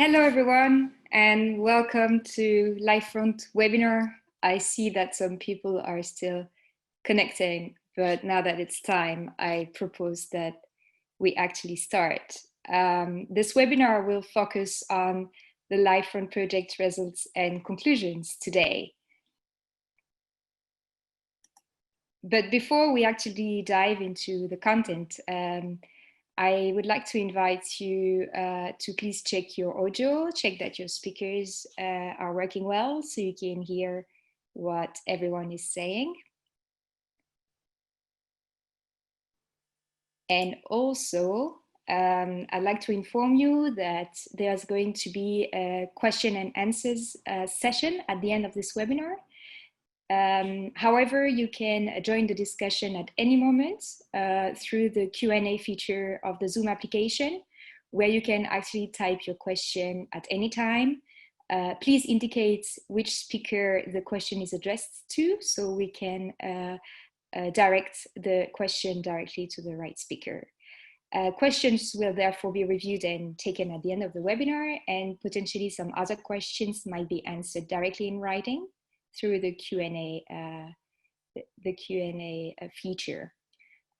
Hello, everyone, and welcome to Livefront webinar. I see that some people are still connecting, but now that it's time, I propose that we actually start. This webinar will focus on the Livefront project results and conclusions today. But before we actually dive into the content, I would like to invite you to please check your audio, check that your speakers are working well so you can hear what everyone is saying. And also, I'd like to inform you that there's going to be a question and answers session at the end of this webinar. However, you can join the discussion at any moment through the Q&A feature of the Zoom application, where you can actually type your question at any time. Please indicate which speaker the question is addressed to, so we can direct the question directly to the right speaker. Questions will therefore be reviewed and taken at the end of the webinar, and potentially some other questions might be answered directly in writing through the Q&A feature.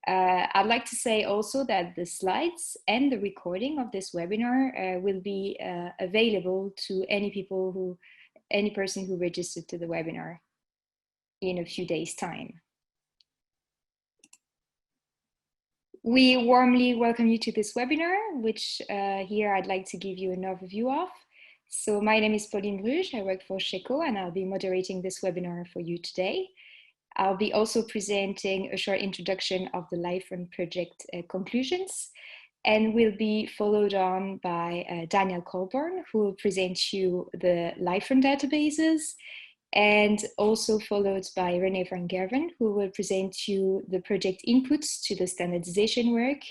I'd like to say also that the slides and the recording of this webinar will be available to any person who registered to the webinar in a few days' time. We warmly welcome you to this webinar, which here I'd like to give you an overview of. So my name is Pauline Rouge, I work for CHECO, and I'll be moderating this webinar for you today. I'll be also presenting a short introduction of the Livefront project conclusions, and will be followed on by Daniel COLBOURNE, who will present you the Livefront databases, and also followed by RENE van GERWEN, who will present you the project inputs to the standardization work,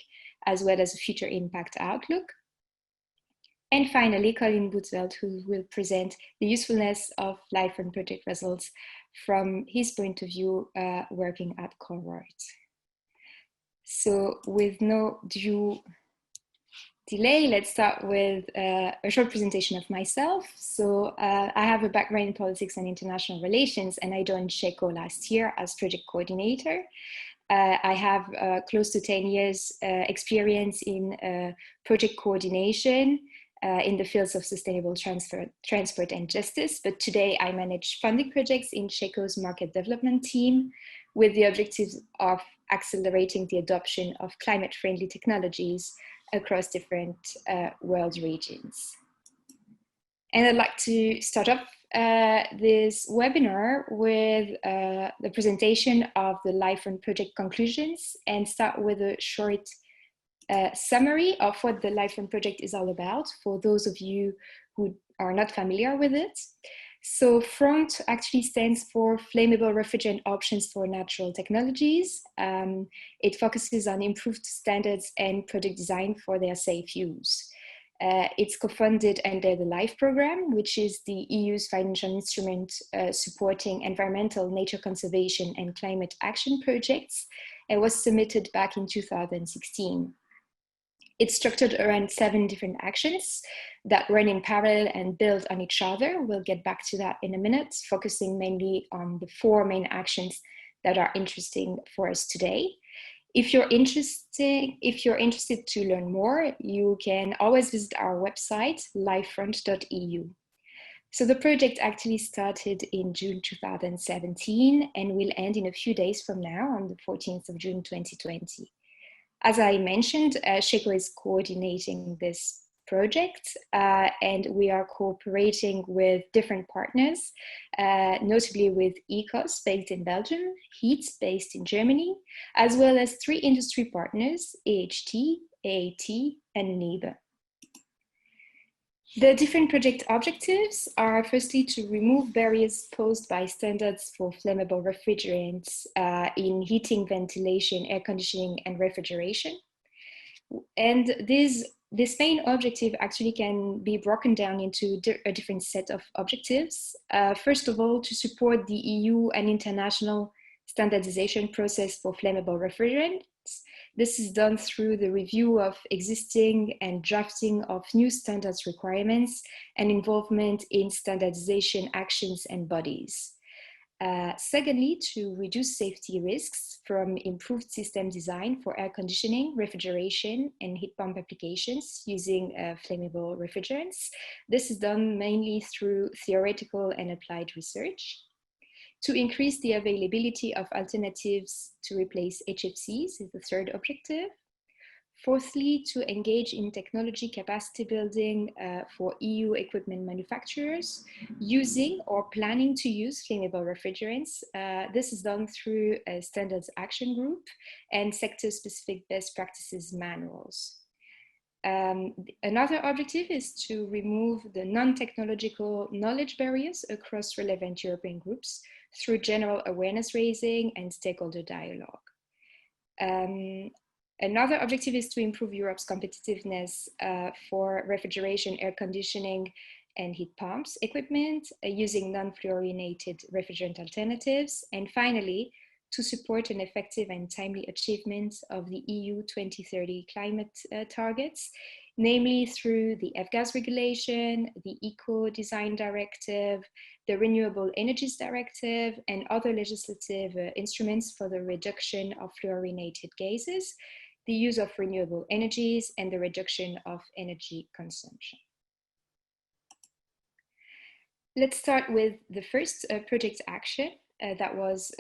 as well as a future impact outlook. And finally, COLLIN BOOTSVELD, who will present the usefulness of Livefront project results from his point of view working at COLBOURNE. So with no due delay, let's start with a short presentation of myself. So I have a background in politics and international relations, and I joined CHECO last year as project coordinator. I have close to 10 years experience in project coordination in the fields of sustainable transport and justice, but today I manage funding projects in CHECO's market development team with the objectives of accelerating the adoption of climate-friendly technologies across different world regions. And I'd like to start off this webinar with the presentation of the Livefront project conclusions, and start with a short summary of what the Livefront project is all about for those of you who are not familiar with it. So FRONT actually stands for Flammable Refrigerant Options for Natural Technologies. It focuses on improved standards and product design for their safe use. It's co-funded under the LIFE program, which is the EU's financial instrument supporting environmental, nature conservation and climate action projects, and was submitted back in 2016. It's structured around 7 different actions that run in parallel and build on each other. We'll get back to that in a minute, focusing mainly on the 4 main actions that are interesting for us today. If you're interested to learn more, you can always visit our website, livefront.eu. So the project actually started in June 2017 and will end in a few days from now on the 14th of June 2020. As I mentioned, CHECO is coordinating this project and we are cooperating with different partners, notably with ECOS based in Belgium, HEAT based in Germany, as well as 3 industry partners, AHT, AAT, and NIBE. The different project objectives are firstly to remove barriers posed by standards for flammable refrigerants in heating, ventilation, air conditioning, and refrigeration. And this main objective actually can be broken down into a different set of objectives. First of all, to support the EU and international standardization process for flammable This is done through the review of existing and drafting of new standards requirements and involvement in standardization actions and bodies. Secondly, to reduce safety risks from improved system design for air conditioning, refrigeration, and heat pump applications using flammable refrigerants. This is done mainly through theoretical and applied research. To increase the availability of alternatives to replace HFCs is the third objective. Fourthly, to engage in technology capacity building for EU equipment manufacturers using or planning to use flammable refrigerants. This is done through a standards action group and sector-specific best practices manuals. Another objective is to remove the non-technological knowledge barriers across relevant European groups through general awareness raising and stakeholder dialogue. Another objective is to improve Europe's competitiveness for refrigeration, air conditioning, and heat pumps equipment using non-fluorinated refrigerant alternatives. And finally, to support an effective and timely achievement of the EU 2030 climate targets, namely through the F-gas regulation, the Eco-Design Directive, the Renewable Energies Directive, and other legislative instruments for the reduction of fluorinated gases, the use of renewable energies, and the reduction of energy consumption. Let's start with the first project action that was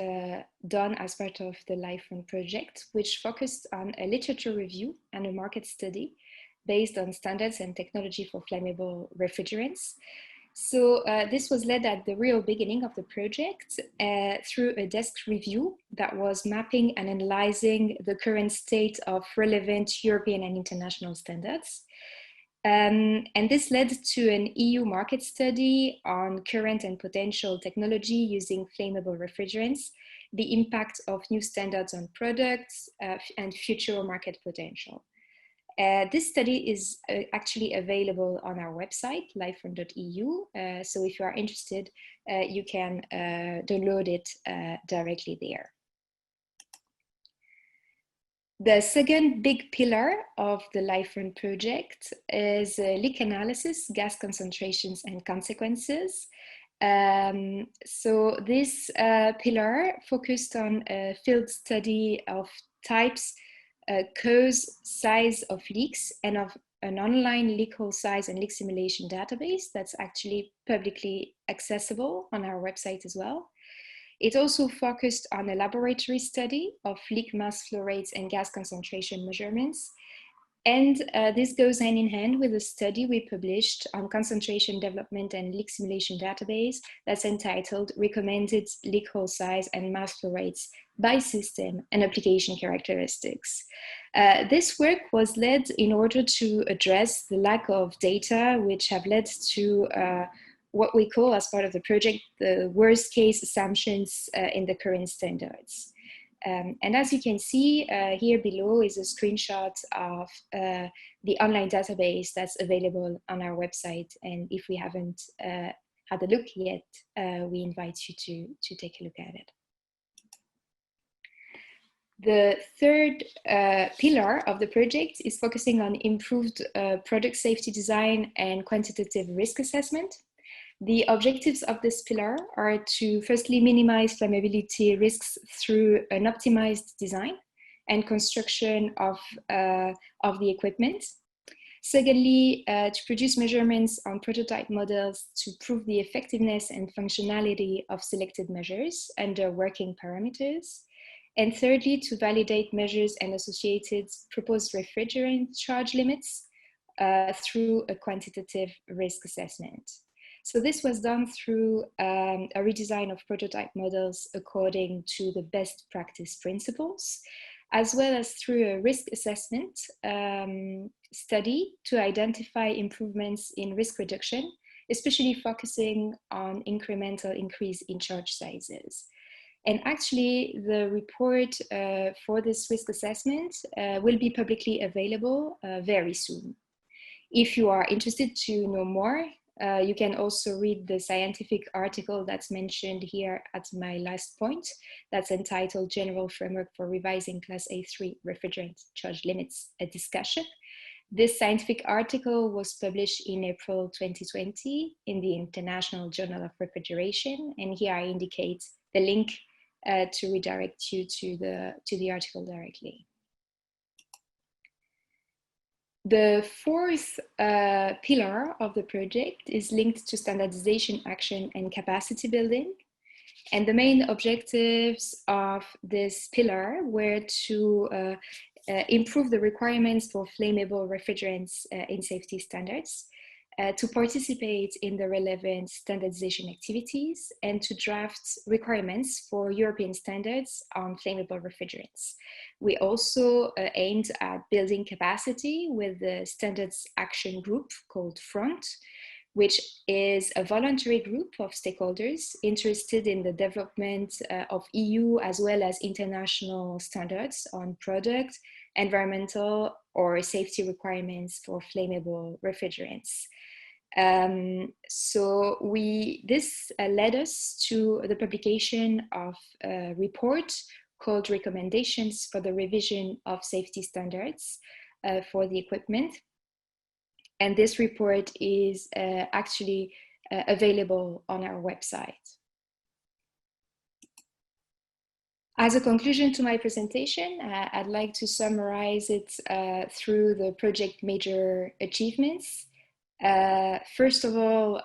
done as part of the LIFE-RENE project, which focused on a literature review and a market study based on standards and technology for flammable refrigerants. So this was led at the real beginning of the project through a desk review that was mapping and analyzing the current state of relevant European and international standards. And this led to an EU market study on current and potential technology using flammable refrigerants, the impact of new standards on products, and future market potential. This study is actually available on our website, liferene.eu. So if you are interested, you can download it directly there. The second big pillar of the LIFE-RENE project is leak analysis, gas concentrations, and consequences. So this pillar focused on a field study of types, cause, size of leaks, and of an online leak hole size and leak simulation database that's actually publicly accessible on our website as well. It also focused on a laboratory study of leak mass flow rates and gas concentration measurements. And this goes hand in hand with a study we published on concentration development and leak simulation database that's entitled Recommended Leak Hole Size and Mass Flow Rates by System and Application Characteristics. This work was led in order to address the lack of data, which have led to what we call, as part of the project, the worst case assumptions in the current standards. And as you can see, here below is a screenshot of the online database that's available on our website. And if we haven't had a look yet, we invite you to take a look at it. The third pillar of the project is focusing on improved product safety design and quantitative risk assessment. The objectives of this pillar are to firstly minimize flammability risks through an optimized design and construction of the equipment. Secondly, to produce measurements on prototype models to prove the effectiveness and functionality of selected measures under working parameters. And thirdly, to validate measures and associated proposed refrigerant charge limits through a quantitative risk assessment. So this was done through a redesign of prototype models according to the best practice principles, as well as through a risk assessment study to identify improvements in risk reduction, especially focusing on incremental increase in charge sizes. And actually, the report for this risk assessment will be publicly available very soon. If you are interested to know more, You can also read the scientific article that's mentioned here at my last point, that's entitled General Framework for Revising Class A3 Refrigerant Charge Limits, a Discussion. This scientific article was published in April 2020 in the International Journal of Refrigeration, and here I indicate the link to redirect you to the article directly. The fourth pillar of the project is linked to standardization action and capacity building. And the main objectives of this pillar were to improve the requirements for flammable refrigerants in safety standards, to participate in the relevant standardization activities, and to draft requirements for European standards on flammable refrigerants. We also aimed at building capacity with the Standards Action Group called FRONT, which is a voluntary group of stakeholders interested in the development of EU as well as international standards on product, environmental or safety requirements for flammable refrigerants. This led us to the publication of a report called Recommendations for the Revision of Safety Standards for the Equipment. And this report is actually available on our website. As a conclusion to my presentation, I'd like to summarize it through the project major achievements. First of all,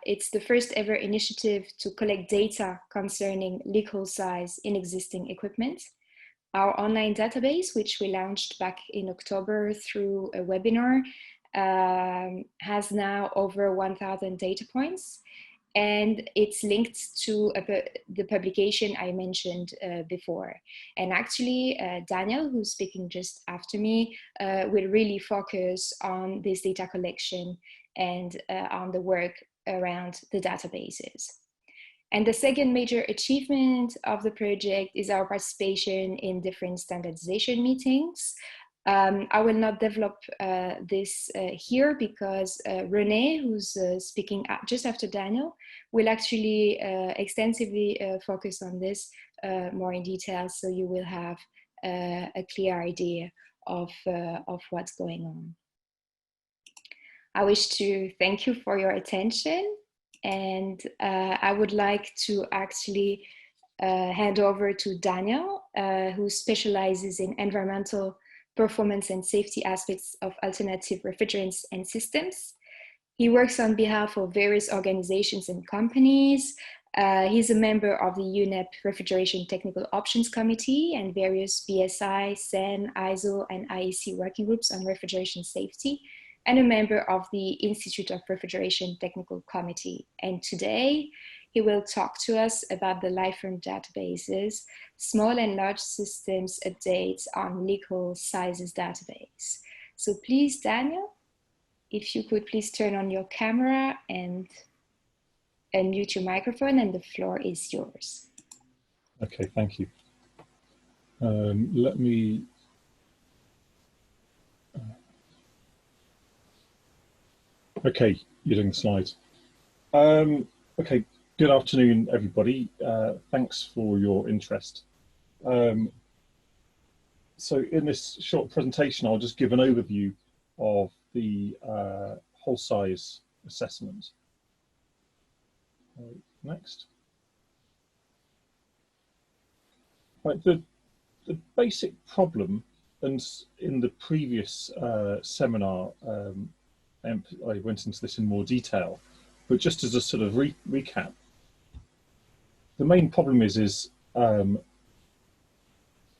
it's the first ever initiative to collect data concerning leak hole size in existing equipment. Our online database, which we launched back in October through a webinar, has now over 1,000 data points, and it's linked to the publication I mentioned before. And actually, Daniel, who's speaking just after me, will really focus on this data collection and on the work around the databases. And the second major achievement of the project is our participation in different standardization meetings. I will not develop this here because RENE, who's speaking just after Daniel, will actually extensively focus on this more in detail, so you will have a clear idea of what's going on. I wish to thank you for your attention, and I would like to actually hand over to Daniel, who specializes in environmental performance and safety aspects of alternative refrigerants and systems. He works on behalf of various organizations and companies. He's a member of the UNEP Refrigeration Technical Options Committee and various BSI, SEN, ISO, and IEC working groups on refrigeration safety, and a member of the Institute of Refrigeration Technical Committee. And today, he will talk to us about the LifeFront databases, small and large systems updates on leak hole sizes database. So please, Daniel, if you could please turn on your camera and unmute your microphone, and the floor is yours. Okay, thank you. Let me okay, you're doing the slides. Okay, good afternoon, everybody. Thanks for your interest. So in this short presentation, I'll just give an overview of the hole size assessment. Next. Right, the basic problem, and in the previous seminar, I went into this in more detail, but just as a sort of recap, the main problem is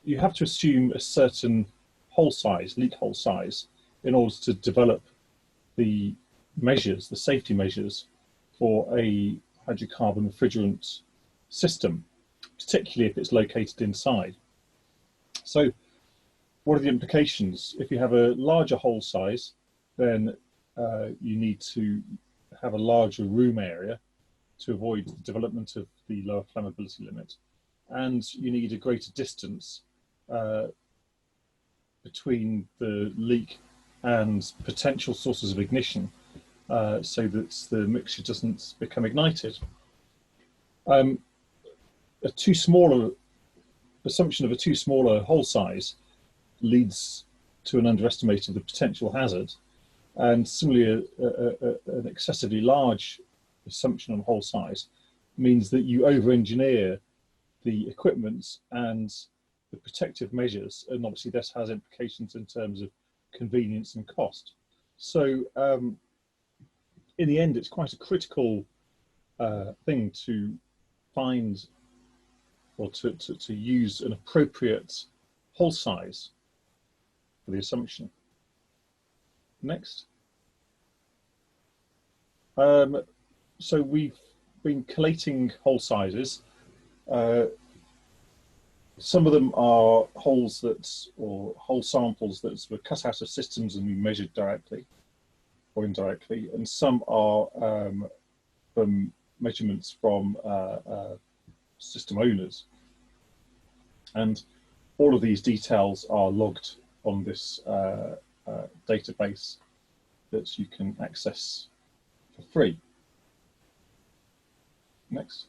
you have to assume a certain hole size, leak hole size, in order to develop the measures, the safety measures for a hydrocarbon refrigerant system, particularly if it's located inside. So what are the implications? If you have a larger hole size, then you need to have a larger room area to avoid the development of the lower flammability limit. And you need a greater distance between the leak and potential sources of ignition so that the mixture doesn't become ignited. Assumption of a too smaller hole size leads to an underestimate of the potential hazard, and similarly an excessively large assumption on hole size means that you over-engineer the equipment and the protective measures, and obviously this has implications in terms of convenience and cost. So in the end, it's quite a critical thing to find or to use an appropriate hole size for the assumption. Next. So we've been collating hole sizes. Some of them are holes or hole samples that were cut out of systems and we measured directly or indirectly, and some are from measurements from system owners. And all of these details are logged on this database that you can access for free. Next.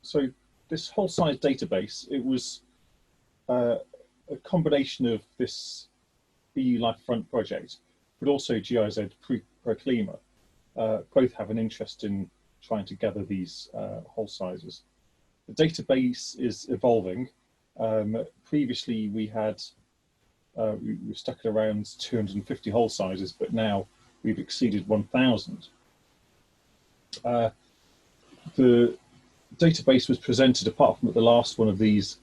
So this whole size database, it was a combination of this EU Life Front project, but also GIZ ProClima. Both have an interest in trying to gather these hole sizes. The database is evolving. Previously we had, we were stuck at around 250 hole sizes, but now we've exceeded 1,000. The database was presented, apart from at the last one of these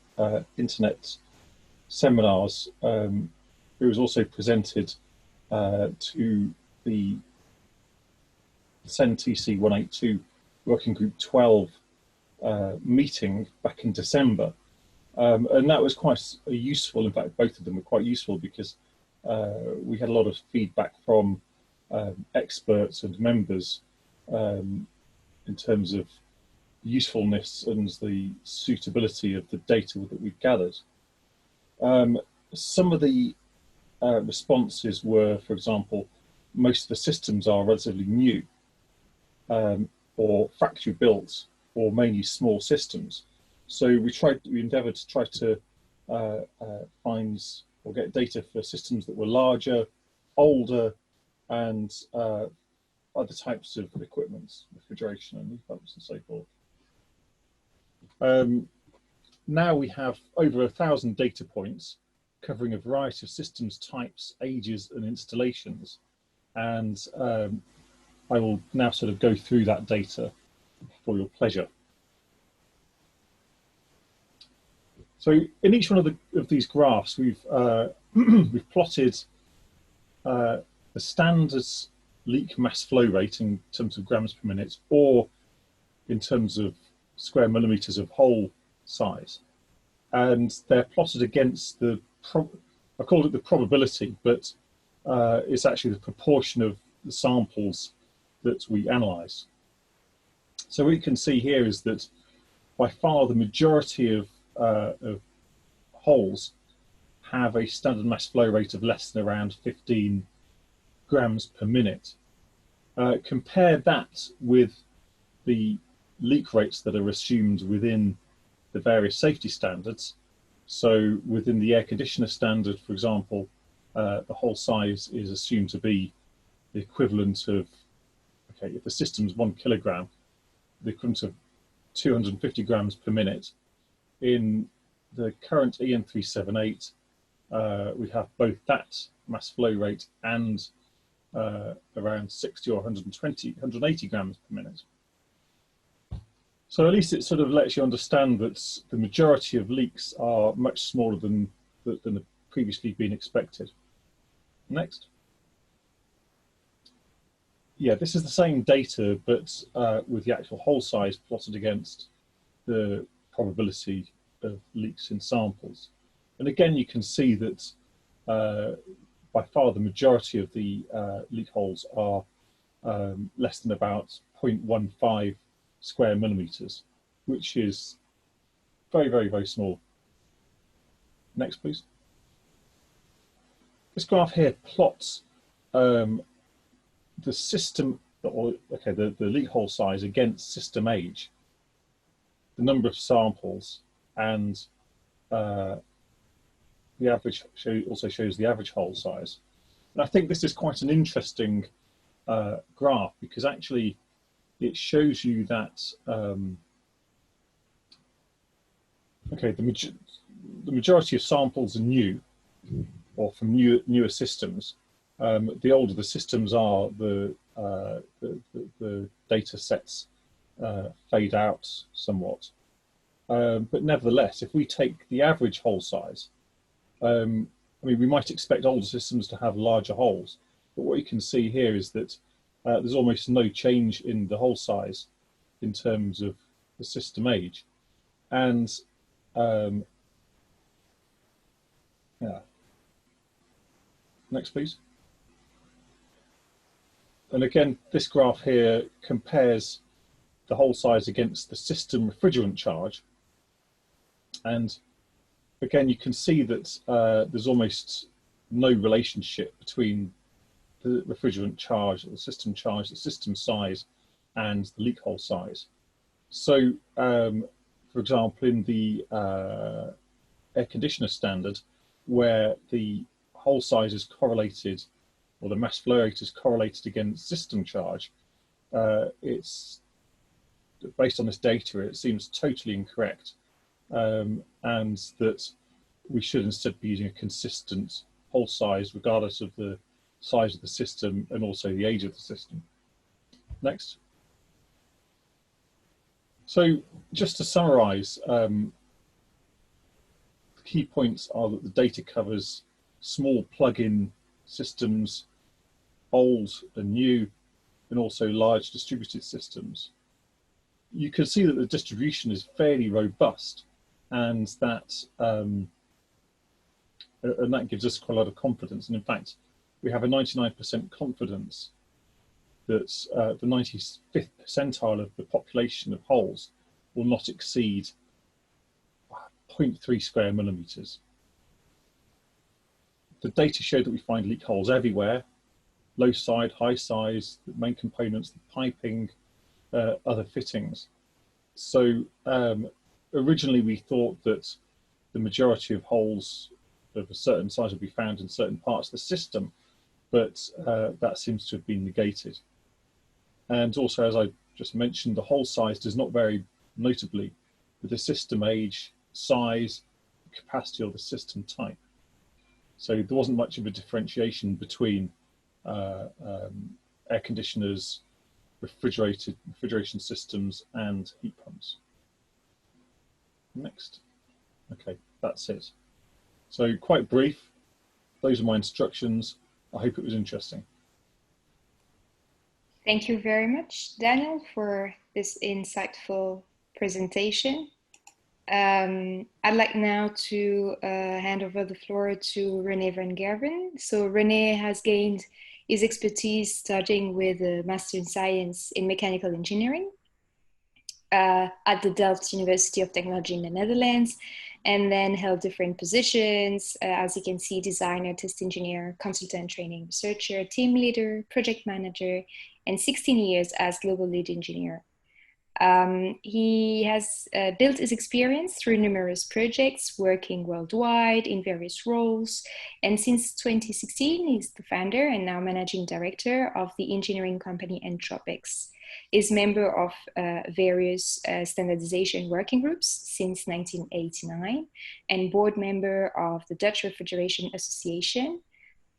internet seminars, it was also presented to the CEN-TC 182 Working Group 12 meeting back in December. And that was quite useful. In fact, both of them were quite useful because we had a lot of feedback from experts and members in terms of usefulness and the suitability of the data that we've gathered. Some of the responses were, for example, most of the systems are relatively new or factory built or mainly small systems. So we endeavoured to try to find or get data for systems that were larger, older, and other types of equipment, refrigeration and heat pumps and so forth. Now we have over 1,000 data points covering a variety of systems types, ages and installations. And I will now sort of go through that data for your pleasure. So in each one of these graphs, we've we've plotted the standard leak mass flow rate in terms of grams per minute, or in terms of square millimeters of hole size, and they're plotted against the I called it the probability, but it's actually the proportion of the samples that we analyze. So what you can see here is that by far the majority of holes have a standard mass flow rate of less than around 15 grams per minute. Compare that with the leak rates that are assumed within the various safety standards. So within the air conditioner standard, for example, the hole size is assumed to be the equivalent of, okay, if the system's 1 kilogram, the equivalent of 250 grams per minute. In the current EN378, we have both that mass flow rate and around 60 or 180 grams per minute. So at least it sort of lets you understand that the majority of leaks are much smaller than had previously been expected. Next. Yeah, this is the same data, but with the actual hole size plotted against the probability of leaks in samples. And again, you can see that by far the majority of the leak holes are less than about 0.15 square millimeters, which is very, very, very small. Next, please. this graph here plots the system, or okay, the leak hole size against system age, the number of samples, and the average also shows the average hole size. And I think this is quite an interesting graph, because actually it shows you that okay, the majority of samples are new, or from newer systems. The older the systems are, the data sets fade out somewhat. But nevertheless, if we take the average hole size, I mean, we might expect older systems to have larger holes, but what you can see here is that there's almost no change in the hole size in terms of the system age. And yeah, next please. And again, this graph here compares the hole size against the system refrigerant charge. And again, you can see that there's almost no relationship between the refrigerant charge, or the system size, and the leak hole size. So, for example, in the air conditioner standard, where the hole size is correlated, or the mass flow rate is correlated against system charge, it's based on this data, it seems totally incorrect, and that we should instead be using a consistent hole size regardless of the size of the system and also the age of the system. Next. So just to summarize, the key points are that the data covers small plug-in systems, old and new, and also large distributed systems. You can see that the distribution is fairly robust, and that gives us quite a lot of confidence. And in fact, we have a 99% confidence that the 95th percentile of the population of holes will not exceed 0.3 square millimeters. The data show that we find leak holes everywhere: low side, high size, the main components, the piping, other fittings. So originally we thought that the majority of holes of a certain size would be found in certain parts of the system, but that seems to have been negated. And also, as I just mentioned, the hole size does not vary notably with the system age, size, capacity, or the system type. So there wasn't much of a differentiation between air conditioners, refrigeration systems, and heat pumps. Next. Okay, that's it. So quite brief. Those are my instructions. I hope it was interesting. Thank you very much, Daniel, for this insightful presentation. I'd like now to hand over the floor to Rene van Gerwen. So Rene has gained his expertise starting with a Master in Science in Mechanical Engineering at the Delft University of Technology in the Netherlands, and then held different positions, as you can see: designer, test engineer, consultant, training researcher, team leader, project manager, and 16 years as global lead engineer. He has built his experience through numerous projects, working worldwide in various roles. And since 2016, he's the founder and now managing director of the engineering company Entropics. Is member of various standardization working groups since 1989, and board member of the Dutch Refrigeration Association,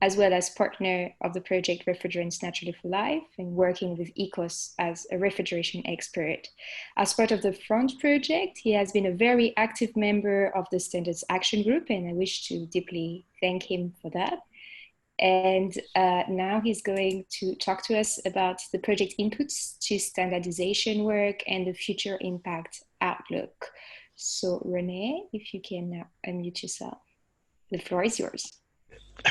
as well as partner of the project Refrigerants Naturally for Life, and working with ECOS as a refrigeration expert. As part of the FRONT project, he has been a very active member of the Standards Action Group, and I wish to deeply thank him for that. And now he's going to talk to us about the project inputs to standardization work and the future impact outlook. So Rene, if you can now unmute yourself, the floor is yours.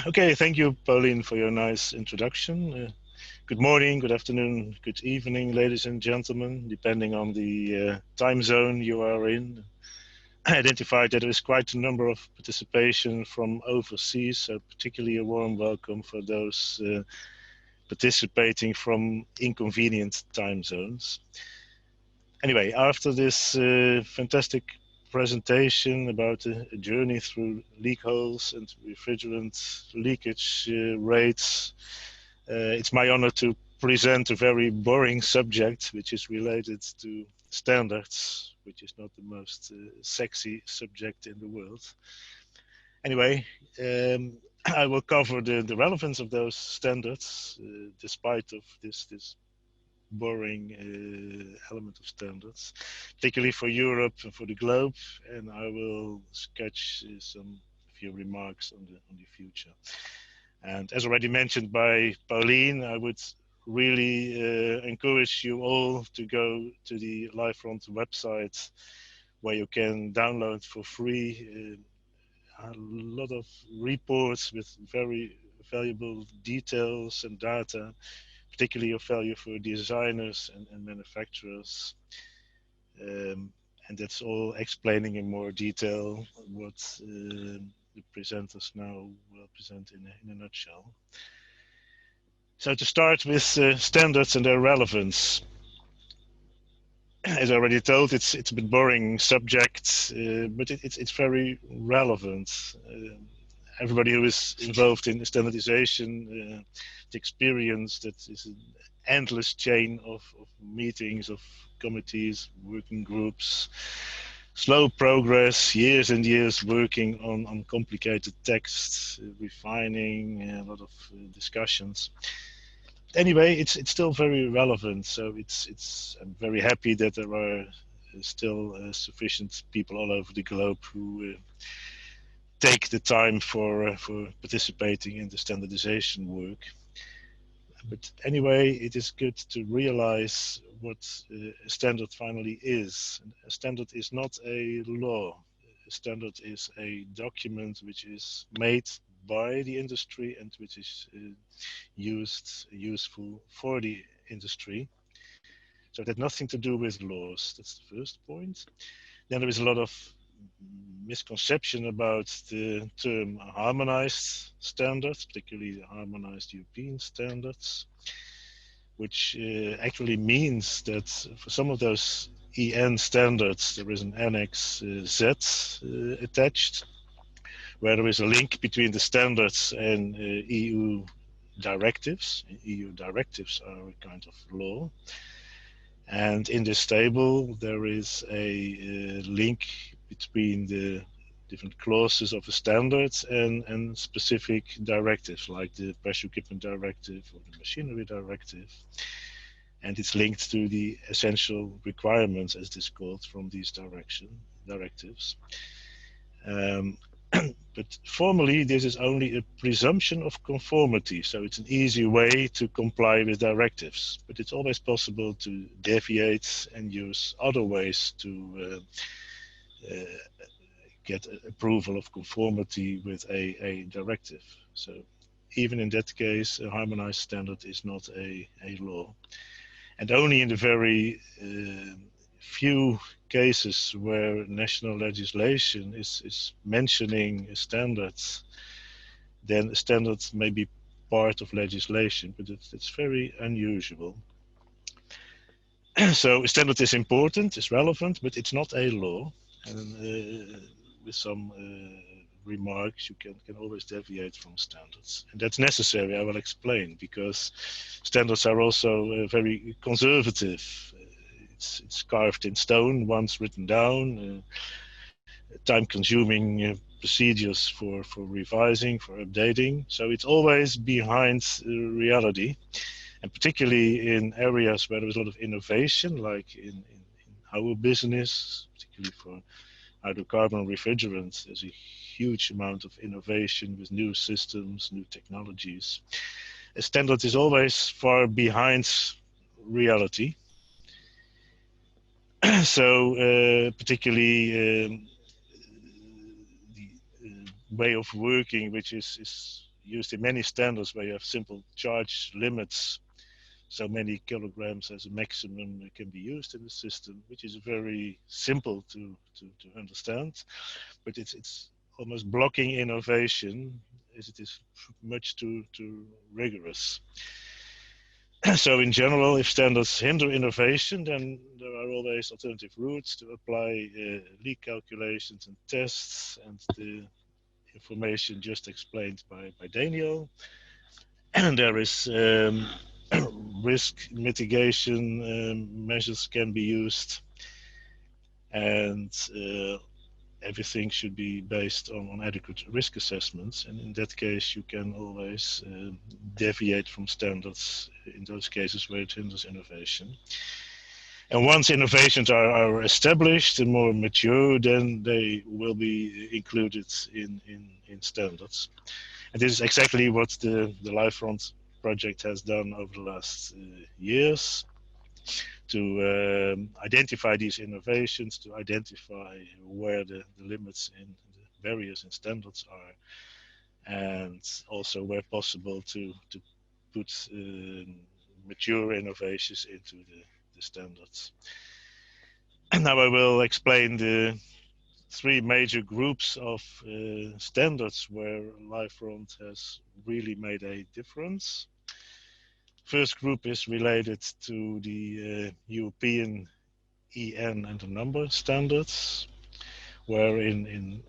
Okay, thank you, Pauline, for your nice introduction. Good morning, good afternoon, good evening, ladies and gentlemen, depending on the time zone you are in. identified that there is quite a number of participation from overseas, so particularly a warm welcome for those participating from inconvenient time zones. Anyway, after this fantastic presentation about a journey through leak holes and refrigerant leakage rates, it's my honor to present a very boring subject which is related to standards, which is not the most sexy subject in the world. Anyway, I will cover the relevance of those standards, despite of this boring element of standards, particularly for Europe and for the globe, and I will sketch some few remarks on the future. And as already mentioned by Pauline, I would really encourage you all to go to the LiveFront website, where you can download for free a lot of reports with very valuable details and data, particularly of value for designers and manufacturers. And that's all explaining in more detail what the presenters now will present in a nutshell. So to start with standards and their relevance. As I already told, it's a bit boring subject, but it's very relevant. Everybody who is involved in standardization, the experience that is an endless chain of meetings, of committees, working groups, slow progress, years and years working on complicated texts, refining, a lot of discussions. Anyway, it's still very relevant. So I'm very happy that there are still sufficient people all over the globe who take the time for participating in the standardization work. But anyway, it is good to realize what a standard finally is. A standard is not a law. A standard is a document which is made by the industry and which is useful for the industry. So that nothing to do with laws. That's the first point. Then there is a lot of misconception about the term harmonized standards, particularly the harmonized European standards, which actually means that for some of those EN standards there is an Annex Z attached, where there is a link between the standards and EU directives. EU directives are a kind of law. And in this table, there is a link between the different clauses of the standards and specific directives, like the pressure equipment directive or the machinery directive. And it's linked to the essential requirements, as it is called, from these directives. But formally, this is only a presumption of conformity, so it's an easy way to comply with directives. But it's always possible to deviate and use other ways to get approval of conformity with a directive. So even in that case, a harmonized standard is not a law. And only in the very few cases where national legislation is mentioning standards, then standards may be part of legislation, but it's very unusual. So a standard is important, it's relevant, but it's not a law. And with some remarks, you can always deviate from standards. And that's necessary, I will explain, because standards are also very conservative. It's carved in stone, once written down, time-consuming procedures for revising, for updating. So it's always behind reality, and particularly in areas where there is a lot of innovation, like in our business, particularly for hydrocarbon refrigerants, there's a huge amount of innovation with new systems, new technologies. A standard is always far behind reality. So particularly the way of working, which is used in many standards, where you have simple charge limits, so many kilograms as a maximum can be used in the system, which is very simple to understand, but it's almost blocking innovation as it is much too rigorous. So in general, if standards hinder innovation, then there are always alternative routes to apply leak calculations and tests, and the information just explained by Daniel. And there is risk mitigation measures can be used, and everything should be based on adequate risk assessments. And in that case, you can always deviate from standards in those cases where it hinders innovation. And once innovations are established and more mature, then they will be included in standards. And this is exactly what the LifeFront project has done over the last years, to identify these innovations, to identify where the limits in the barriers and standards are, and also where possible to put mature innovations into the standards. And now I will explain the three major groups of standards where LifeFront has really made a difference. First group is related to the European EN and the number standards, where in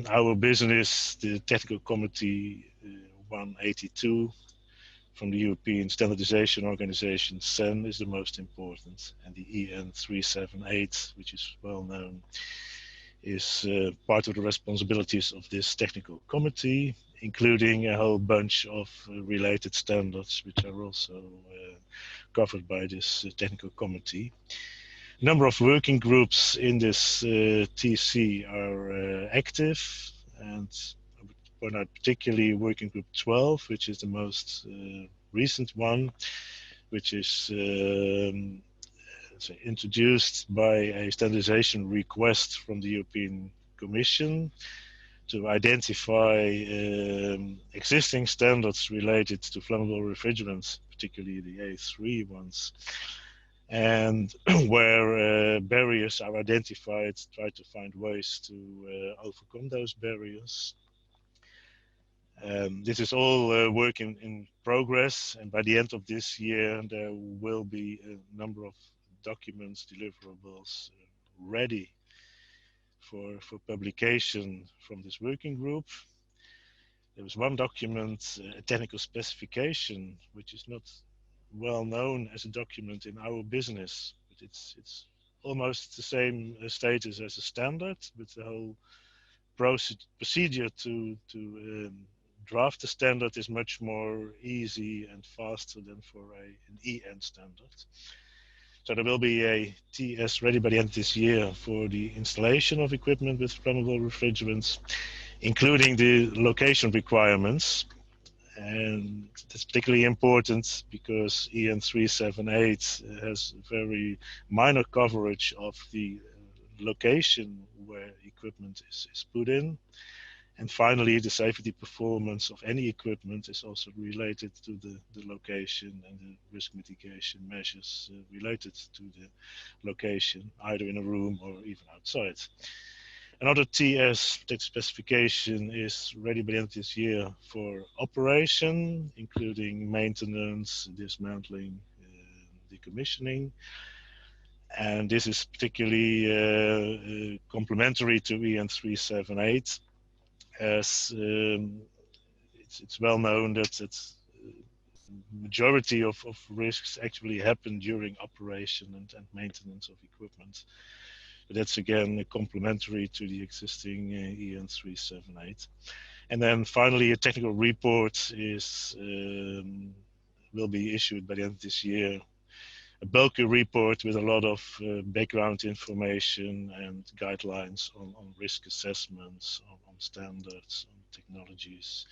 our business the technical committee 182 from the European Standardization Organization, CEN, is the most important, and the EN 378, which is well known, is part of the responsibilities of this technical committee, including a whole bunch of related standards which are also covered by this technical committee. A number of working groups in this TC are active, and I would point out particularly working group 12, which is the most recent one, which is introduced by a standardization request from the European Commission to identify existing standards related to flammable refrigerants, particularly the A3 ones, and where barriers are identified, try to find ways to overcome those barriers. This is all work in progress, and by the end of this year there will be a number of documents, deliverables ready for publication from this working group. There was one document, a technical specification, which is not well known as a document in our business, but it's almost the same status as a standard, but the whole procedure to draft the standard is much more easy and faster than for an EN standard. So there will be a TS ready by the end of this year for the installation of equipment with flammable refrigerants, including the location requirements. And that's particularly important because EN 378 has very minor coverage of the location where equipment is put in. And finally, the safety performance of any equipment is also related to the location and the risk mitigation measures related to the location, either in a room or even outside. Another TS text specification is ready by the end of this year for operation, including maintenance, dismantling, decommissioning. And this is particularly complementary to EN 378, as it's well known that majority of risks actually happen during operation and maintenance of equipment. But that's again complementary to the existing EN 378. And then finally, a technical report is will be issued by the end of this year. A bulky report with a lot of background information and guidelines on risk assessments, on standards, on technologies,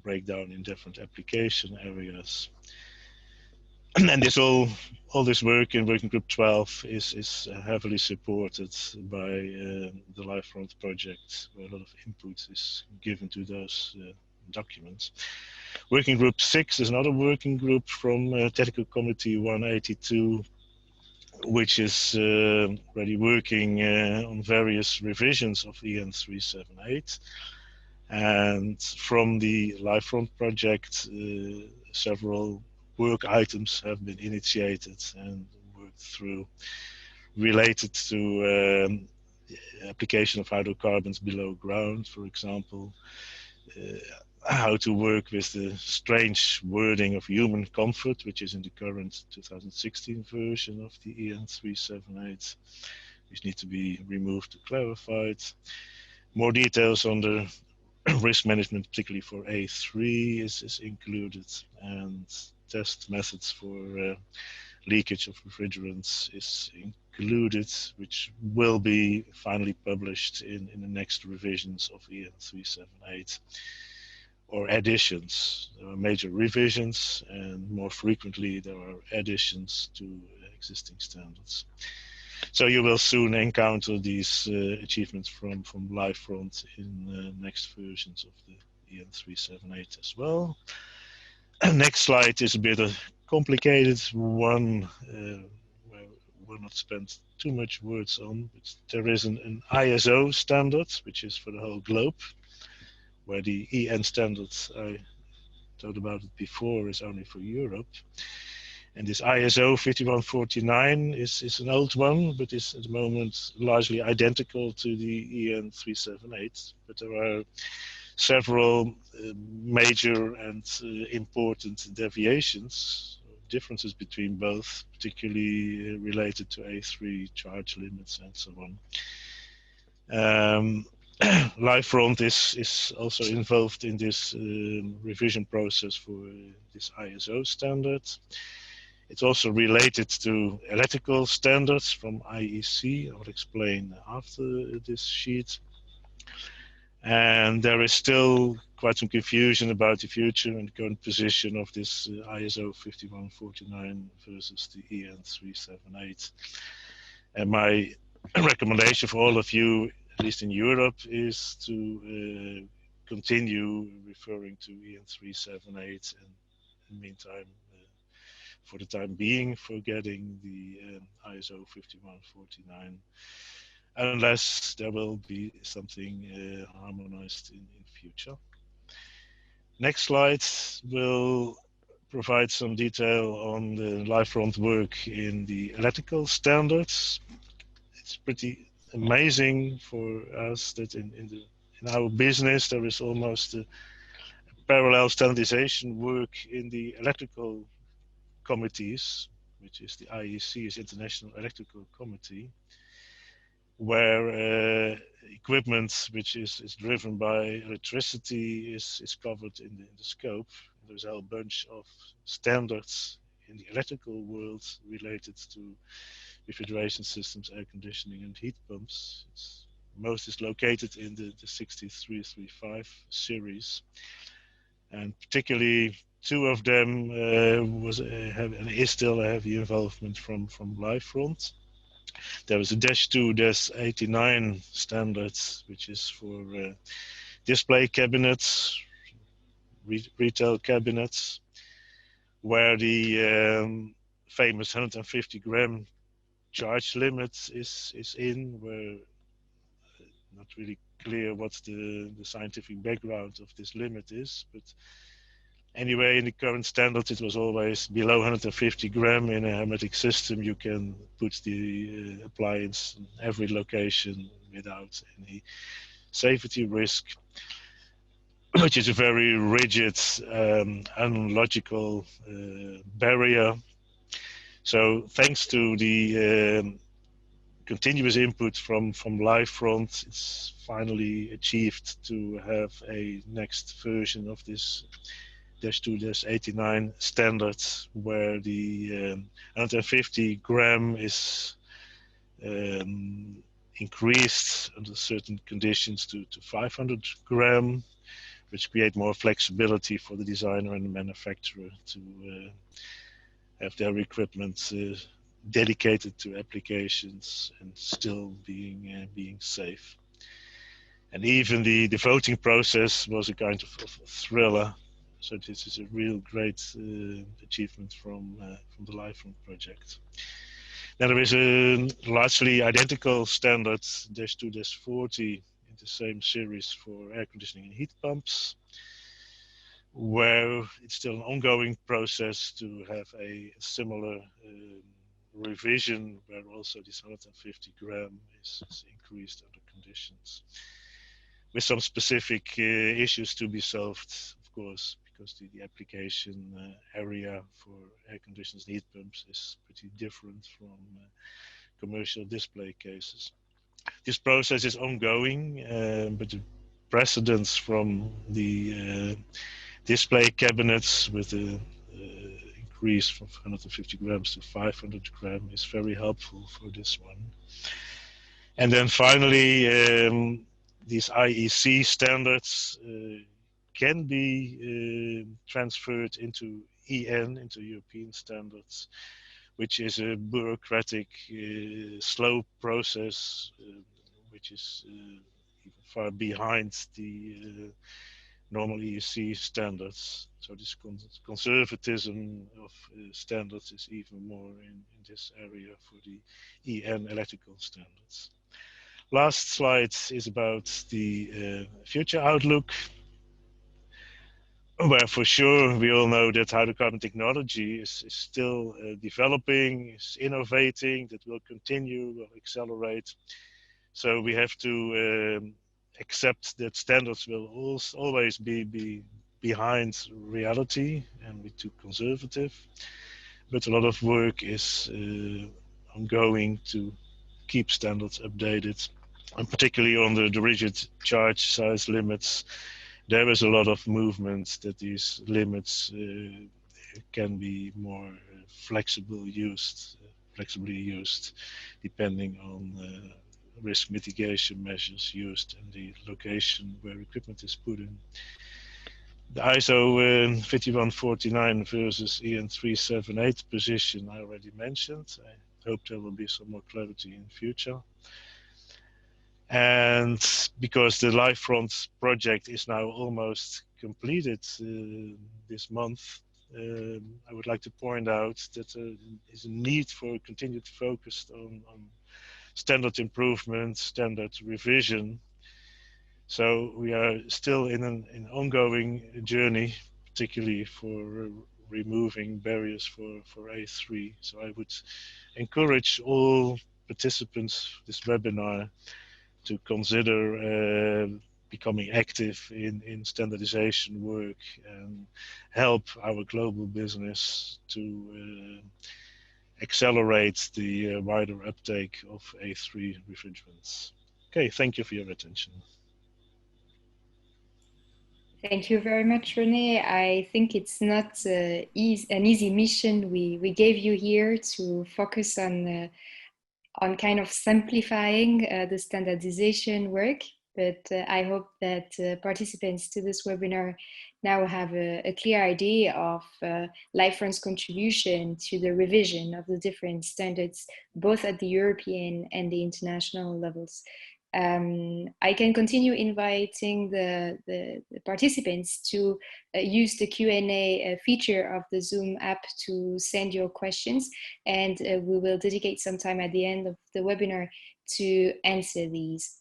breakdown in different application areas. And this all this work in working group 12 is heavily supported by the LifeFront project, where a lot of input is given to those document. Working Group 6 is another working group from Technical Committee 182, which is already working on various revisions of EN 378. And from the LiveFront project, several work items have been initiated and worked through related to application of hydrocarbons below ground, for example, how to work with the strange wording of human comfort, which is in the current 2016 version of the EN 378, which need to be removed or clarified. More details on the risk management, particularly for A3, is included, and test methods for leakage of refrigerants is included, which will be finally published in the next revisions of EN 378. Or additions. There are major revisions, and more frequently there are additions to existing standards. So you will soon encounter these achievements from LiveFront in next versions of the EN 378 as well. Next slide is a bit of complicated one, where we'll not spend too much words on, but there is an ISO standard, which is for the whole globe, where the EN standards I told about it before is only for Europe. And this ISO 5149 is an old one, but is at the moment largely identical to the EN 378. But there are several major and important deviations, differences between both, particularly related to A3 charge limits and so on. LiveFront is also involved in this revision process for this ISO standard. It's also related to electrical standards from IEC. I will explain after this sheet. And there is still quite some confusion about the future and current position of this ISO 5149 versus the EN 378. And my recommendation for all of you, at least in Europe, is to continue referring to EN 378, and in the meantime, for the time being, forgetting the ISO 5149, unless there will be something harmonized in future. Next slide will provide some detail on the LiveFront work in the electrical standards. It's pretty amazing for us that in our business there is almost a parallel standardization work in the electrical committees, which is the IEC's International Electrical Committee, where equipment which is driven by electricity is covered in the scope. There's a whole bunch of standards in the electrical world related to refrigeration systems, air conditioning, and heat pumps. Most is located in the 6335 series, and particularly two of them is still a heavy involvement from LiveFront. There is a -2-89 standards, which is for display cabinets, retail cabinets, where the famous 150 gram charge limit is in, where not really clear what the scientific background of this limit is, but anyway, in the current standards, it was always below 150 gram in a hermetic system. You can put the appliance in every location without any safety risk, which is a very rigid, unlogical barrier. So thanks to the continuous input from LiveFront, it's finally achieved to have a next version of this -2-89 standards, where the 150 gram is increased under certain conditions to 500 gram, which create more flexibility for the designer and the manufacturer to have their equipment dedicated to applications and still being safe. And even the voting process was a kind of thriller. So this is a real great achievement from the LifeFront project. Now there is a largely identical standard -2-40 in the same series for air conditioning and heat pumps, where it's still an ongoing process to have a similar revision, where also this 150 gram is increased under conditions, with some specific issues to be solved, of course, because the application area for air conditioners and heat pumps is pretty different from commercial display cases. This process is ongoing, but the precedents from the display cabinets with the increase from 150 grams to 500 grams is very helpful for this one. And then finally, these IEC standards can be transferred into EN, into European standards, which is a bureaucratic, slow process, which is even far behind the normal EEC standards. So this conservatism of standards is even more in this area for the EN electrical standards. Last slide is about the future outlook, where for sure we all know that hydrocarbon technology is still developing, is innovating, that will continue, will accelerate. So we have to accept that standards will always be behind reality and be too conservative. But a lot of work is ongoing to keep standards updated, and particularly on the rigid charge size limits. There is a lot of movement that these limits can be more flexibly used, depending on risk mitigation measures used and the location where equipment is put in. The ISO 5149 versus EN 378 position I already mentioned. I hope there will be some more clarity in the future. And because the LifeFront project is now almost completed this month, I would like to point out that there is a need for continued focus on standard improvement, standard revision. So we are still in an ongoing journey, particularly for removing barriers for A3. So I would encourage all participants of this webinar to consider becoming active in standardization work and help our global business to accelerate the wider uptake of A3 refrigerants. Okay, thank you for your attention. Thank you very much, Rene. I think it's not an easy mission we gave you here to focus on kind of simplifying the standardization work. But I hope that participants to this webinar now have a clear idea of LifeFront's contribution to the revision of the different standards, both at the European and the international levels. I can continue inviting the participants to use the Q&A feature of the Zoom app to send your questions, and we will dedicate some time at the end of the webinar to answer these.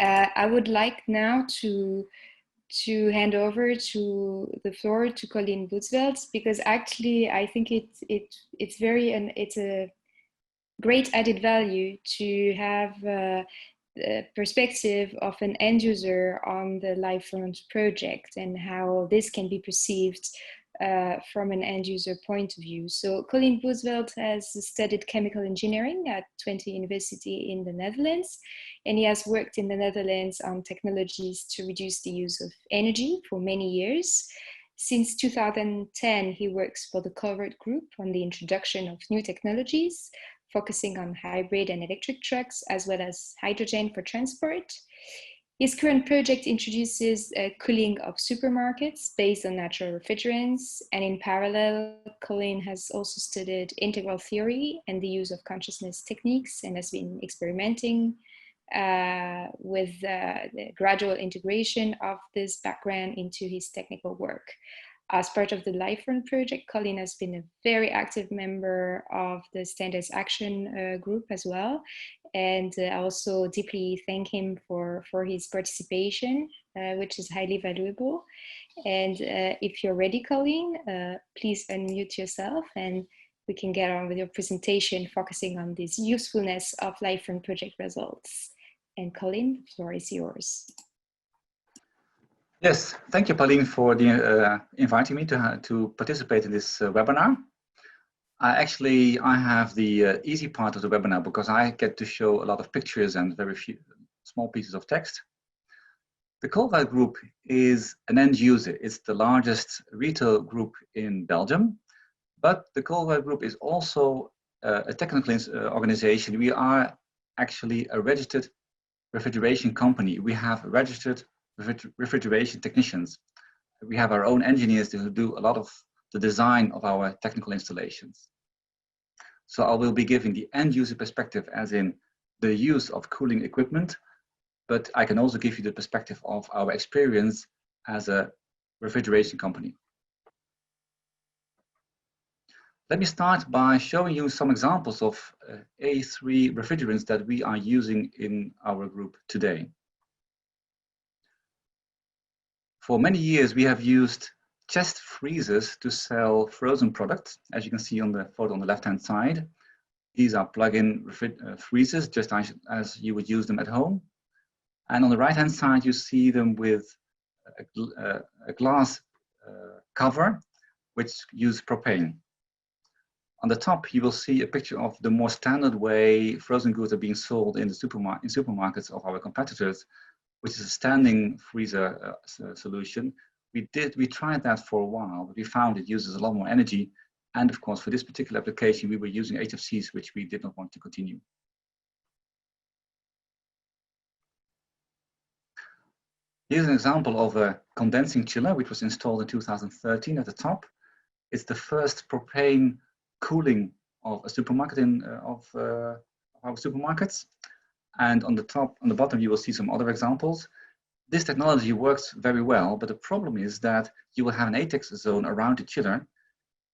I would like now to hand over to the floor to Colin BOOTSVELD, because actually I think it's a great added value to have the perspective of an end user on the LifeFront project and how this can be perceived from an end user point of view. So Colin BOOTSVELD has studied chemical engineering at Twente University in the Netherlands, and he has worked in the Netherlands on technologies to reduce the use of energy for many years. Since 2010, he works for the COLBOURNE group on the introduction of new technologies, focusing on hybrid and electric trucks, as well as hydrogen for transport. His current project introduces cooling of supermarkets based on natural refrigerants, and in parallel, Colin has also studied integral theory and the use of consciousness techniques and has been experimenting with the gradual integration of this background into his technical work. As part of the LifeRun project, Collin has been a very active member of the Standards Action group as well. And I also deeply thank him for his participation, which is highly valuable. And if you're ready, Collin, please unmute yourself and we can get on with your presentation, focusing on this usefulness of LifeRun project results. And Collin, the floor is yours. Yes, thank you, Pauline, for the, inviting me to participate in this webinar. I have the easy part of the webinar because I get to show a lot of pictures and very few small pieces of text. The COLBOURNE group is an end user. It's the largest retail group in Belgium, but the COLBOURNE group is also a technical organization. We are actually a registered refrigeration company. We have registered refrigeration technicians. We have our own engineers who do a lot of the design of our technical installations. So I will be giving the end user perspective, as in the use of cooling equipment, but I can also give you the perspective of our experience as a refrigeration company. Let me start by showing you some examples of A3 refrigerants that we are using in our group today. For many years, we have used chest freezers to sell frozen products, as you can see on the photo on the left-hand side. These are plug-in freezers, just as you would use them at home. And on the right-hand side, you see them with a glass cover, which use propane. On the top, you will see a picture of the more standard way frozen goods are being sold in the supermarkets of our competitors, which is a standing freezer solution. We tried that for a while, but we found it uses a lot more energy. And of course, for this particular application, we were using HFCs, which we did not want to continue. Here's an example of a condensing chiller, which was installed in 2013 at the top. It's the first propane cooling of a supermarket of our supermarkets. And on the bottom, you will see some other examples. This technology works very well, but the problem is that you will have an ATEX zone around the chiller.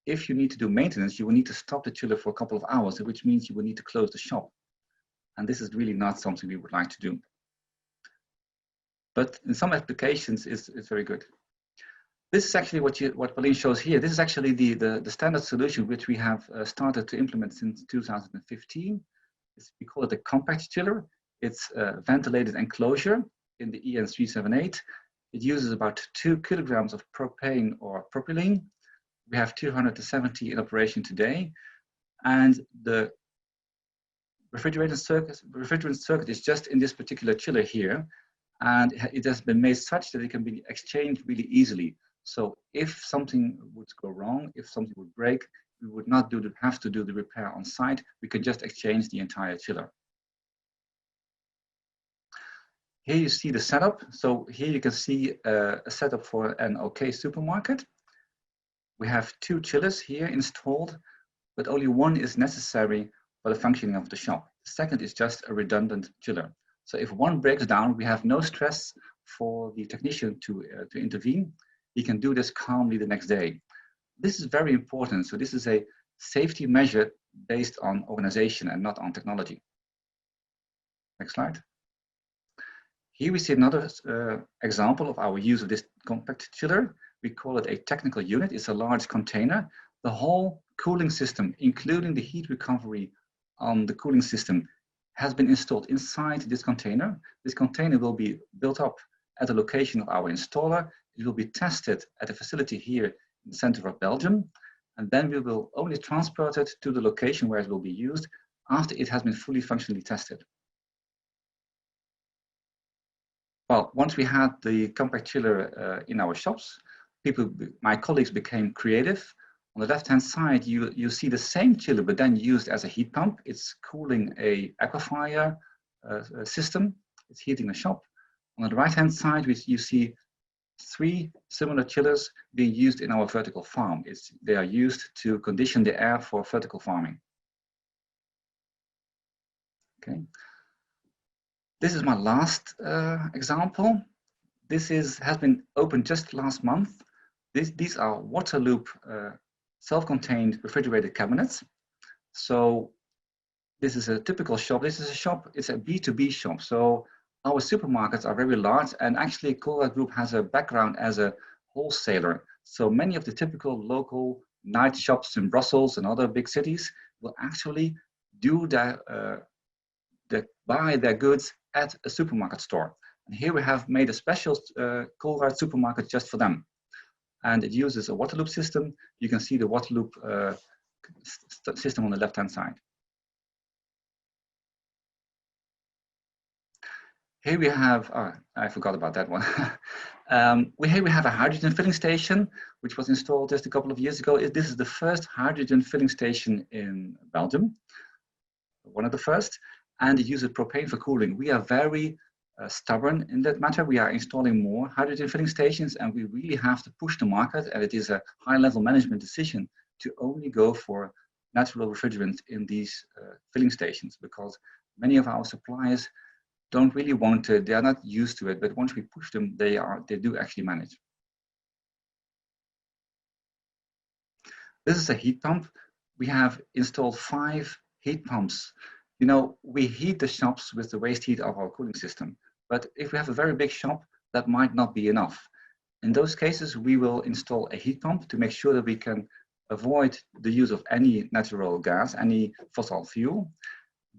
If you need to do maintenance, you will need to stop the chiller for a couple of hours, which means you will need to close the shop. And this is really not something we would like to do. But in some applications, it's very good. This is actually what Pauline shows here. This is actually the standard solution which we have started to implement since 2015. We call it a compact chiller. It's a ventilated enclosure in the EN378. It uses about 2 kilograms of propane or propylene. We have 270 in operation today. And the refrigerant circuit is just in this particular chiller here. And it has been made such that it can be exchanged really easily. So if something would go wrong, if something would break, we would not have to do the repair on site. We could just exchange the entire chiller. Here you see the setup. So here you can see a setup for an OK supermarket. We have 2 chillers here installed, but only one is necessary for the functioning of the shop. The second is just a redundant chiller. So if one breaks down, we have no stress for the technician to intervene. He can do this calmly the next day. This is very important. So this is a safety measure based on organization and not on technology. Next slide. Here we see another example of our use of this compact chiller. We call it a technical unit. It's a large container. The whole cooling system, including the heat recovery on the cooling system, has been installed inside this container. This container will be built up at the location of our installer. It will be tested at a facility here in the center of Belgium. And then we will only transport it to the location where it will be used after it has been fully functionally tested. Well, once we had the compact chiller in our shops, my colleagues became creative. On the left-hand side, you see the same chiller, but then used as a heat pump. It's cooling a aquifer system. It's heating a shop. On the right-hand side, you see 3 similar chillers being used in our vertical farm. They are used to condition the air for vertical farming. Okay. This is my last example. This has been opened just last month. These are water loop self-contained refrigerated cabinets. So this is a typical shop. This is a shop, it's a B2B shop. So our supermarkets are very large, and actually Colbouurne Group has a background as a wholesaler. So many of the typical local night shops in Brussels and other big cities will actually do buy their goods at a supermarket store. And here we have made a special Colbouurne supermarket just for them. And it uses a water loop system. You can see the water loop system on the left-hand side. Here we have, oh, I forgot about that one. Here we have a hydrogen filling station, which was installed just a couple of years ago. This is the first hydrogen filling station in Belgium, one of the first, and it uses propane for cooling. We are very stubborn in that matter. We are installing more hydrogen filling stations, and we really have to push the market, and it is a high-level management decision to only go for natural refrigerants in these filling stations, because many of our suppliers don't really want to, they are not used to it, but once we push them, they do actually manage. This is a heat pump. We have installed 5 heat pumps. You know, we heat the shops with the waste heat of our cooling system, but if we have a very big shop, that might not be enough. In those cases, we will install a heat pump to make sure that we can avoid the use of any natural gas, any fossil fuel.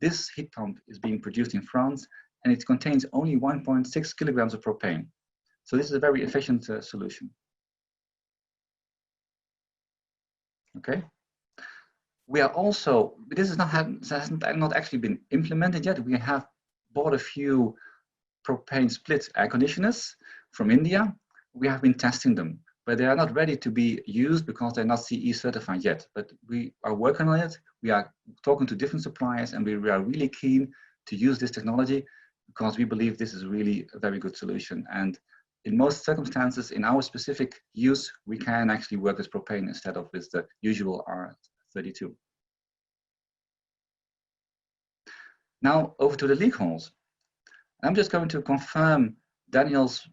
This heat pump is being produced in France, and it contains only 1.6 kilograms of propane. So this is a very efficient solution. Okay. We are also, this has not actually been implemented yet. We have bought a few propane split air conditioners from India. We have been testing them, but they are not ready to be used because they're not CE certified yet. But we are working on it. We are talking to different suppliers, and we are really keen to use this technology because we believe this is really a very good solution. And in most circumstances, in our specific use, we can actually work with propane instead of with the usual R32. Now over to the leak holes. I'm just going to confirm Daniel's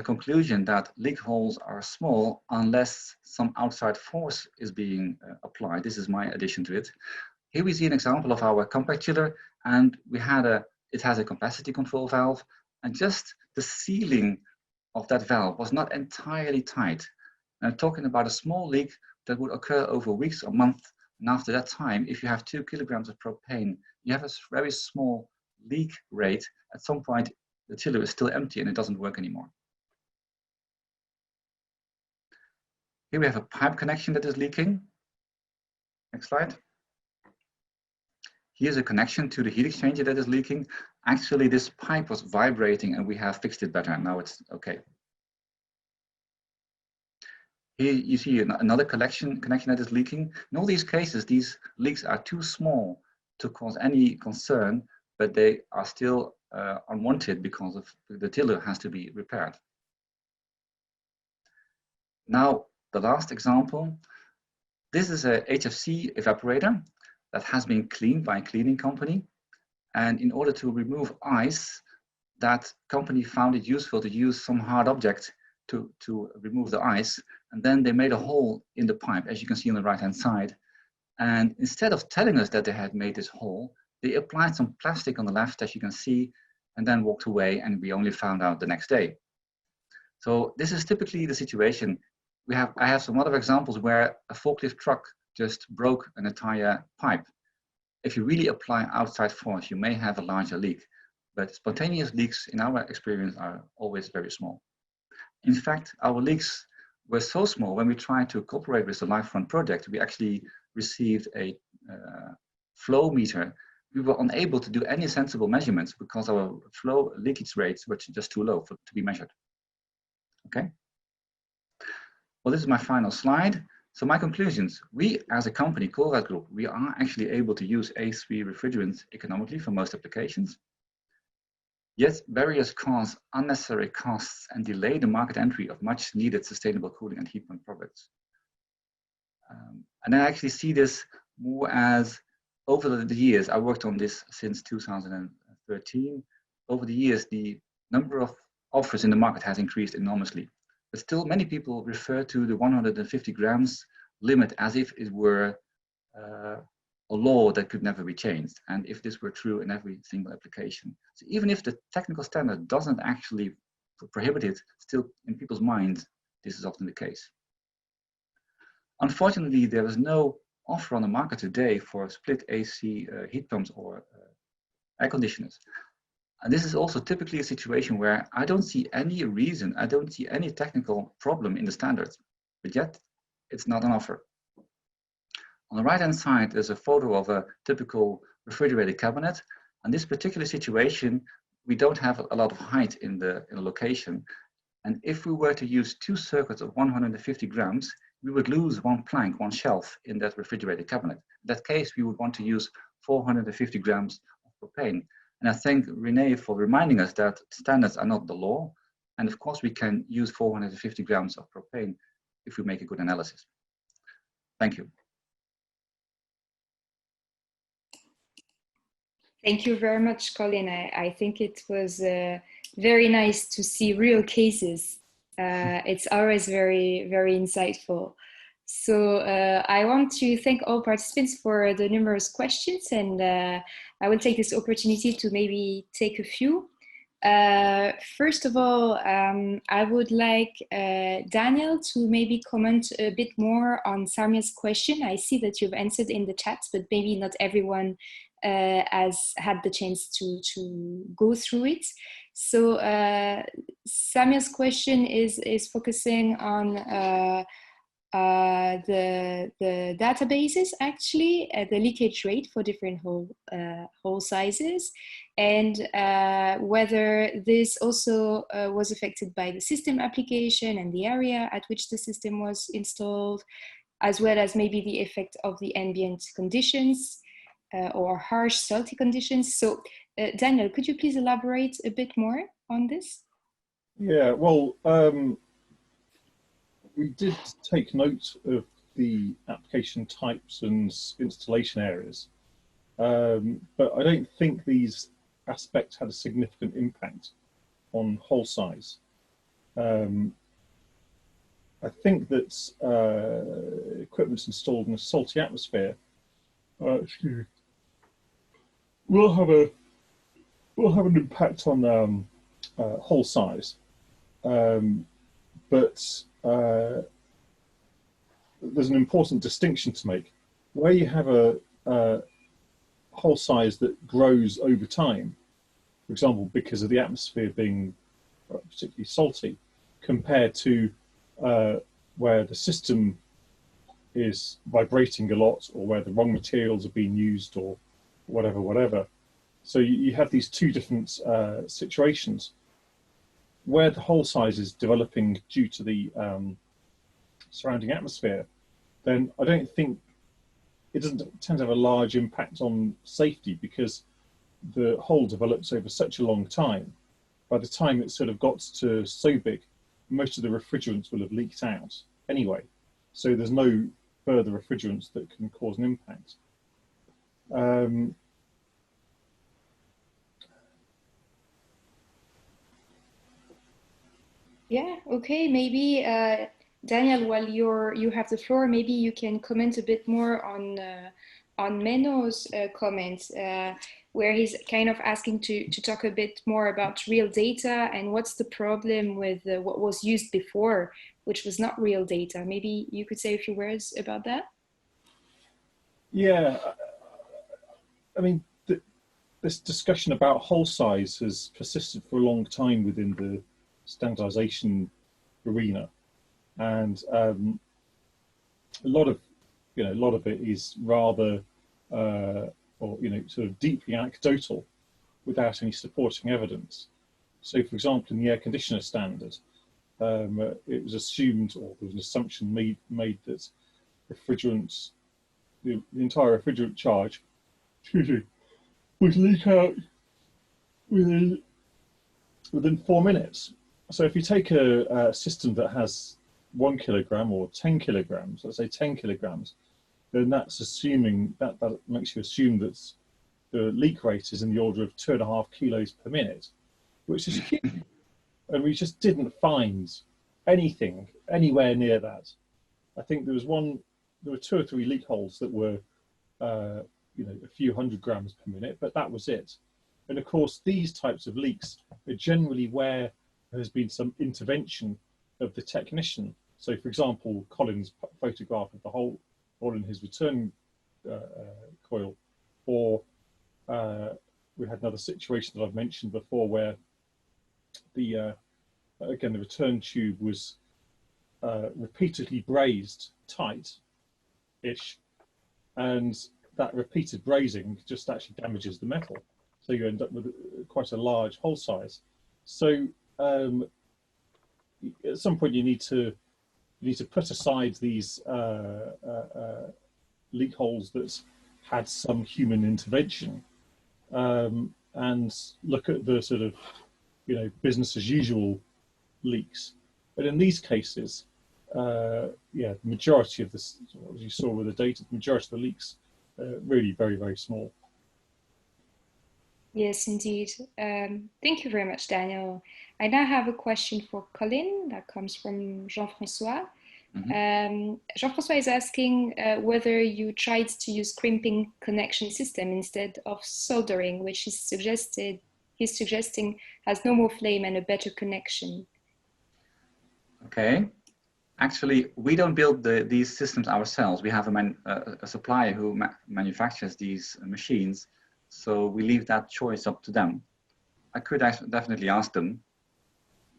conclusion that leak holes are small unless some outside force is being applied. This is my addition to it. Here we see an example of our compact chiller, and it has a capacity control valve, and just the sealing of that valve was not entirely tight. And I'm talking about a small leak that would occur over weeks or months, and after that time, if you have 2 kilograms of propane, you have a very small leak rate. At some point, the chiller is still empty and it doesn't work anymore. Here we have a pipe connection that is leaking. Next slide. Here's a connection to the heat exchanger that is leaking. Actually, this pipe was vibrating and we have fixed it better. Now it's okay. Here you see another connection that is leaking. In all these cases, these leaks are too small to cause any concern, but they are still unwanted because of the chiller has to be repaired. Now, the last example. This is a HFC evaporator that has been cleaned by a cleaning company. And in order to remove ice, that company found it useful to use some hard object to remove the ice. And then they made a hole in the pipe, as you can see on the right-hand side. And instead of telling us that they had made this hole, they applied some plastic on the left, as you can see, and then walked away, and we only found out the next day. So this is typically the situation. I have some other examples where a forklift truck just broke an entire pipe. If you really apply outside force, you may have a larger leak, but spontaneous leaks in our experience are always very small. In fact, our leaks were so small when we tried to cooperate with the LifeFront project, we actually received a flow meter. We were unable to do any sensible measurements because our flow leakage rates were just too low to be measured. Okay. Well, this is my final slide. So my conclusions, we as a company, Colbouurne Group, we are actually able to use A3 refrigerants economically for most applications. Yet barriers cause unnecessary costs and delay the market entry of much needed sustainable cooling and heat pump products. And I actually see this more as, over the years, I worked on this since 2013. over the years, the number of offers in the market has increased enormously. But still, many people refer to the 150 grams limit as if it were a law that could never be changed, and if this were true in every single application. So even if the technical standard doesn't actually prohibit it, still in people's minds, this is often the case. Unfortunately, there is no offer on the market today for split AC heat pumps or air conditioners. And this is also typically a situation where I don't see any reason, I don't see any technical problem in the standards, but yet it's not an offer. On the right-hand side, there's a photo of a typical refrigerated cabinet. And this particular situation, we don't have a lot of height in the location. And if we were to use 2 circuits of 150 grams, we would lose one plank, one shelf in that refrigerated cabinet. In that case, we would want to use 450 grams of propane. And I thank RENE for reminding us that standards are not the law. And of course, we can use 450 grams of propane if we make a good analysis. Thank you. Thank you very much, Colin. I think it was very nice to see real cases. It's always very, very insightful. So I want to thank all participants for the numerous questions, and I will take this opportunity to maybe take a few. First of all, I would like Daniel to maybe comment a bit more on Sarmia's question. I see that you've answered in the chat, but maybe not everyone has had the chance to go through it. So Samia's question is focusing on the databases, actually, the leakage rate for different hole sizes, and whether this also was affected by the system application and the area at which the system was installed, as well as maybe the effect of the ambient conditions or harsh salty conditions. So Daniel, could you please elaborate a bit more on this? Yeah, well, we did take note of the application types and installation areas, but I don't think these aspects had a significant impact on hole size. I think that equipment installed in a salty atmosphere will have an impact on hole size, but there's an important distinction to make. Where you have a hole size that grows over time, for example, because of the atmosphere being particularly salty, compared to where the system is vibrating a lot, or where the wrong materials are being used, or whatever. So you have these two different situations. Where the hole size is developing due to the surrounding atmosphere, then I don't think it doesn't tend to have a large impact on safety, because the hole develops over such a long time. By the time it sort of got to so big, most of the refrigerants will have leaked out anyway. So there's no further refrigerants that can cause an impact. Yeah, okay, maybe Daniel, while you have the floor, maybe you can comment a bit more on Menno's comments, where he's kind of asking to talk a bit more about real data and what's the problem with what was used before, which was not real data. Maybe you could say a few words about that? Yeah, I mean, this discussion about hole size has persisted for a long time within the standardization arena, and a lot of it is rather sort of deeply anecdotal without any supporting evidence. So, for example, in the air conditioner standard, it was assumed, or there was an assumption made that refrigerants, the entire refrigerant charge, would leak out within 4 minutes. So if you take a system that has 1 kilogram or 10 kilograms, let's say 10 kilograms, then that's assuming that makes you assume that the leak rate is in the order of 2.5 kilos per minute, which is huge. And we just didn't find anything anywhere near that. I think there were 2 or 3 leak holes that were, you know, a few hundred grams per minute, but that was it. And of course, these types of leaks are generally where there has been some intervention of the technician. So, for example, Collin's photograph of the hole in his return coil, or we had another situation that I've mentioned before where the again, the return tube was repeatedly brazed tight-ish, and that repeated brazing just actually damages the metal. So you end up with quite a large hole size. So at some point you need to put aside these leak holes that had some human intervention, and look at the sort of, you know, business as usual leaks. But in these cases, yeah, the majority of this, as you saw with the data, the majority of the leaks really very, very small. Yes, indeed. Thank you very much, Daniel. I now have a question for Collin that comes from Jean-François. Jean-François is asking whether you tried to use crimping connection system instead of soldering, which is he's suggesting has no more flame and a better connection. Okay. Actually, we don't build these systems ourselves. We have a supplier who manufactures these machines, so we leave that choice up to them. I could definitely ask them,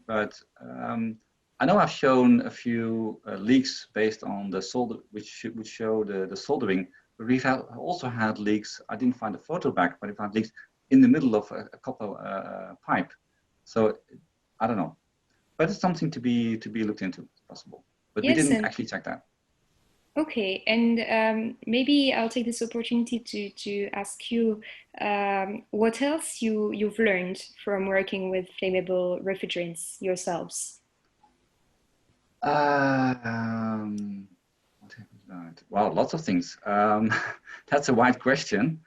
but I know I've shown a few leaks based on the solder, which would show the soldering, but we've also had leaks. I didn't find a photo back, but we've had leaks in the middle of a copper pipe. So I don't know, but it's something to be looked into, if possible. But yes, we didn't actually check that. Okay, and maybe I'll take this opportunity to ask you what else you've learned from working with flammable refrigerants yourselves. What have we learned? Well, lots of things. That's a wide question.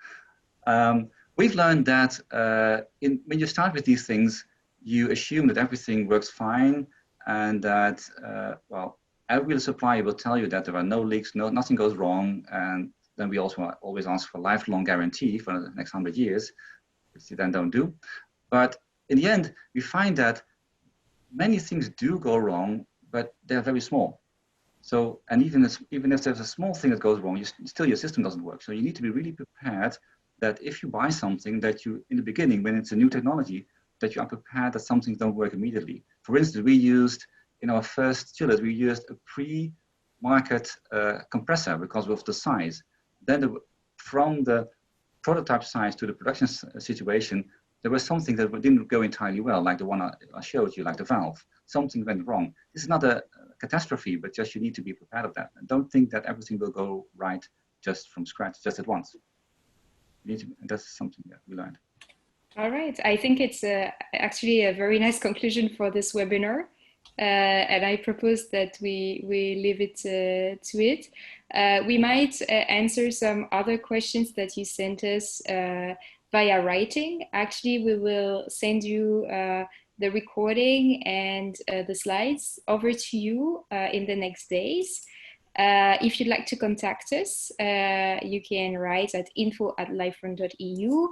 We've learned that when you start with these things, you assume that everything works fine, and that well, every supplier will tell you that there are no leaks, nothing goes wrong, and then we also always ask for a lifelong guarantee for the next 100 years, which you then don't do. But in the end, we find that many things do go wrong, but they're very small. So, and even if there's a small thing that goes wrong, still your system doesn't work. So you need to be really prepared that if you buy something, that you, in the beginning, when it's a new technology, that you are prepared that some things don't work immediately. For instance, we used, in our first chillers, we used a pre-market compressor because of the size. Then from the prototype size to the production situation, there was something that didn't go entirely well, like the one I showed you, like the valve. Something went wrong. This is not a catastrophe, but just you need to be prepared of that. And don't think that everything will go right just from scratch, just at once. You need to, and that's something that we learned. All right, I think it's actually a very nice conclusion for this webinar. And I propose that we leave it to it. We might answer some other questions that you sent us via writing. Actually, we will send you the recording and the slides over to you in the next days. If you'd like to contact us, you can write at info@livefront.eu.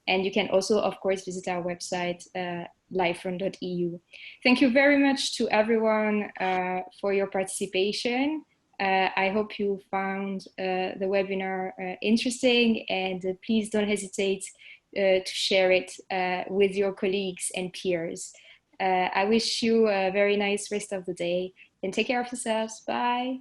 And you can also, of course, visit our website, livefront.eu. Thank you very much to everyone for your participation. I hope you found the webinar interesting, and please don't hesitate to share it with your colleagues and peers. I wish you a very nice rest of the day, and take care of yourselves. Bye.